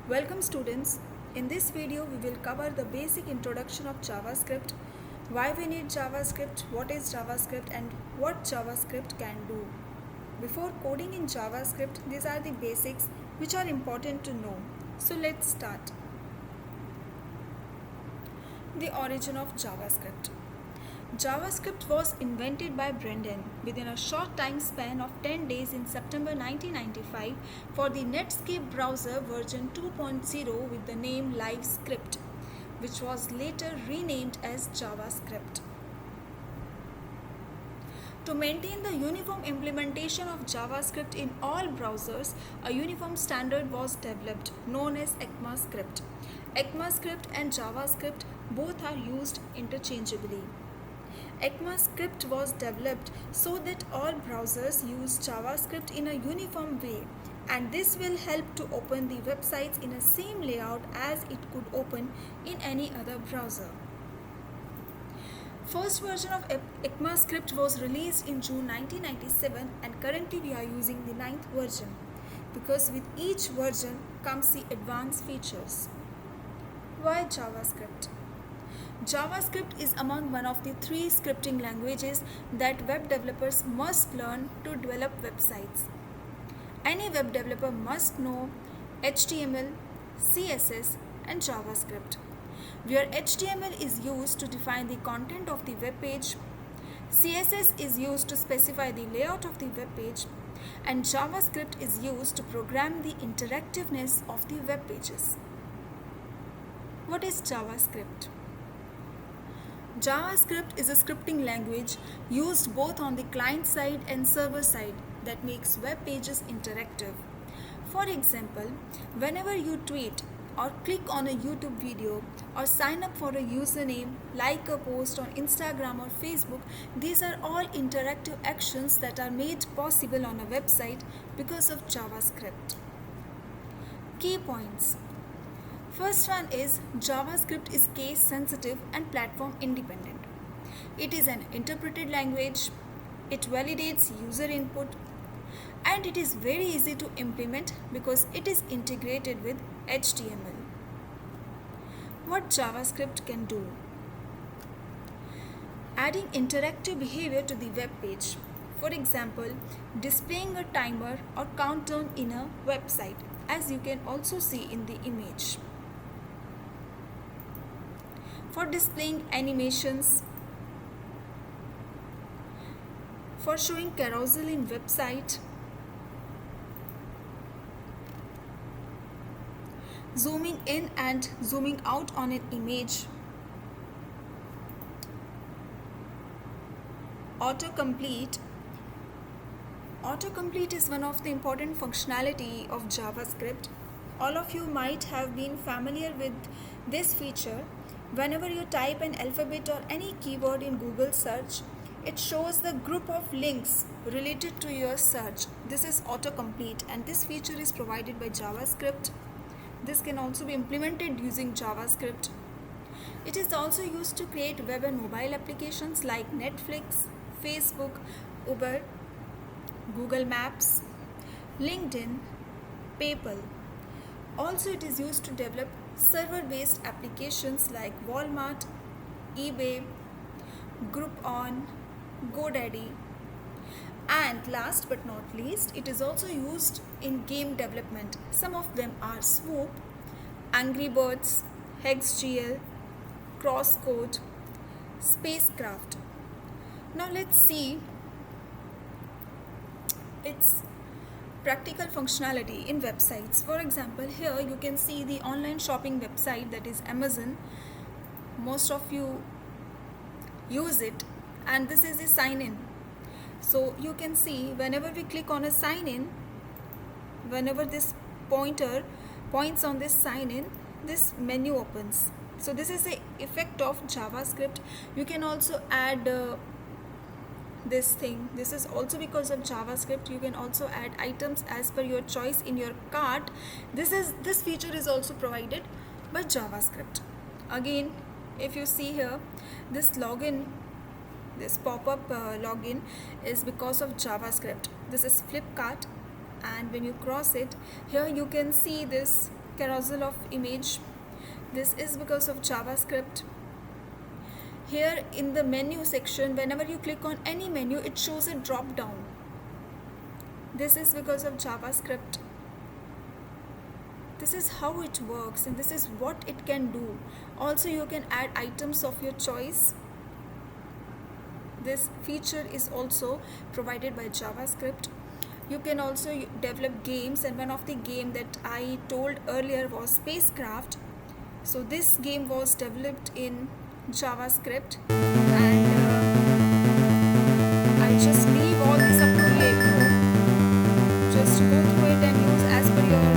Welcome students. In this video we will cover the basic introduction of JavaScript, why we need JavaScript, what is JavaScript and what JavaScript can do. Before coding in JavaScript, these are the basics which are important to know. So let's start. The origin of JavaScript. JavaScript was invented by Brendan within a short time span of 10 days in September 1995 for the Netscape browser version 2.0 with the name LiveScript, which was later renamed as JavaScript. To maintain the uniform implementation of JavaScript in all browsers, a uniform standard was developed known as ECMAScript. ECMAScript and JavaScript both are used interchangeably. ECMAScript was developed so that all browsers use JavaScript in a uniform way, and this will help to open the websites in a same layout as it could open in any other browser. First version of ECMAScript was released in June 1997 and currently we are using the 9th version because with each version comes the advanced features. Why JavaScript? JavaScript is among one of the 3 scripting languages that web developers must learn to develop websites. Any web developer must know HTML, CSS and JavaScript. Where HTML is used to define the content of the web page, CSS is used to specify the layout of the web page, and JavaScript is used to program the interactiveness of the web pages. What is JavaScript? JavaScript is a scripting language used both on the client side and server side that makes web pages interactive. For example, whenever you tweet or click on a YouTube video or sign up for a username, like a post on Instagram or Facebook, these are all interactive actions that are made possible on a website because of JavaScript. Key points. First one is JavaScript is case sensitive and platform independent. It is an interpreted language, it validates user input, and it is very easy to implement because it is integrated with HTML. What JavaScript can do? Adding interactive behavior to the web page. For example, displaying a timer or countdown in a website, as you can also see in the image. For displaying animations, for showing carousel in website, zooming in and zooming out on an image, autocomplete. Autocomplete is one of the important functionality of JavaScript. All of you might have been familiar with this feature. Whenever you type an alphabet or any keyword in Google search, it shows the group of links related to your search. This is autocomplete and this feature is provided by JavaScript. This can also be implemented using JavaScript. It is also used to create web and mobile applications like Netflix, Facebook, Uber, Google Maps, LinkedIn, PayPal. Also, it is used to develop server-based applications like Walmart, eBay, Groupon, GoDaddy. And last but not least, it is also used in game development. Some of them are Swoop, Angry Birds, HexGL, Crosscode, Spacecraft. Now let's see its practical functionality in websites. For example, here you can see the online shopping website, that is Amazon. Most of you use it, and this is a sign in. So you can see whenever we click on a sign in, whenever this pointer points on this sign in, this menu opens. So this is the effect of JavaScript. You can also add this thing. This is also because of JavaScript. You can also add items as per your choice in your cart. This feature is also provided by JavaScript. Again, if you see here, this login, this pop-up login is because of JavaScript. This is Flipkart, and when you cross it, here you can see this carousel of image. This is because of JavaScript. Here in the menu section, whenever you click on any menu, it shows a drop down. This is because of JavaScript. This is how it works and this is what it can do. Also, you can add items of your choice. This feature is also provided by JavaScript. You can also develop games, and one of the game that I told earlier was Spacecraft. So this game was developed in JavaScript, and I just leave all this up to you. Just go through it and use as per your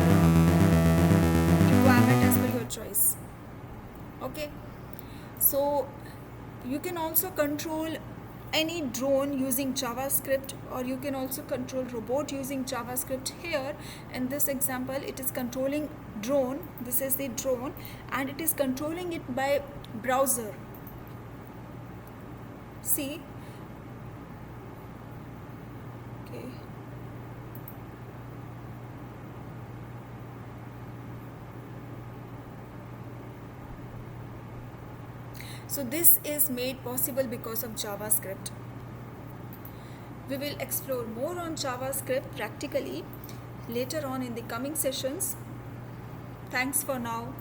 requirement, as per your choice. Okay, so you can also control any drone using JavaScript, or you can also control robot using JavaScript. Here in this example, it is controlling drone. This is the drone and it is controlling it by browser. See, okay, so this is made possible because of JavaScript. We will explore more on JavaScript practically later on in the coming sessions. Thanks for now.